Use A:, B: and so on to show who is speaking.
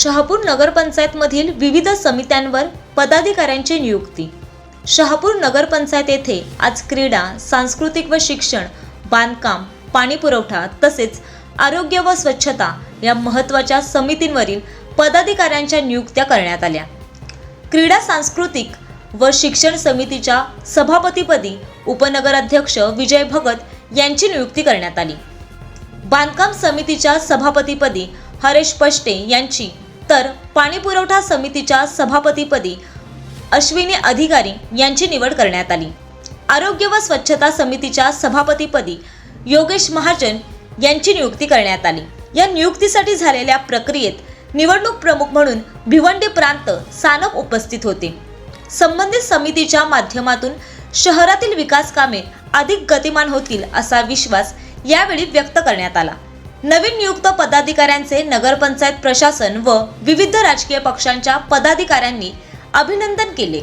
A: शहापूर नगरपंचायतमधील विविध समित्यांवर पदाधिकाऱ्यांची नियुक्ती। शहापूर नगरपंचायत येथे आज क्रीडा, सांस्कृतिक व शिक्षण, बांधकाम, पाणी पुरवठा तसेच आरोग्य व स्वच्छता या महत्त्वाच्या समितींवरील पदाधिकाऱ्यांच्या नियुक्त्या करण्यात आल्या। क्रीडा, सांस्कृतिक व शिक्षण समितीच्या सभापतीपदी उपनगराध्यक्ष विजय भगत यांची नियुक्ती करण्यात आली। बांधकाम समितीच्या सभापतीपदी हरेश पष्टे यांची, तर पाणी पुरवठा समितीच्या सभापतीपदी अश्विनी अधिकारी यांची निवड करण्यात आली। आरोग्य व स्वच्छता समितीच्या सभापतीपदी योगेश महाजन यांची नियुक्ती करण्यात आली। या नियुक्तीसाठी झालेल्या प्रक्रियेत निवडणूक प्रमुख म्हणून भिवंडी प्रांत सानप उपस्थित होते। संबंधित समितीच्या माध्यमातून शहरातील विकास कामे अधिक गतिमान होतील असा विश्वास यावेळी व्यक्त करण्यात आला। नवीन नियुक्त पदाधिकाऱ्यांचे नगरपंचायत प्रशासन व विविध राजकीय पक्षांच्या पदाधिकाऱ्यांनी अभिनंदन केले।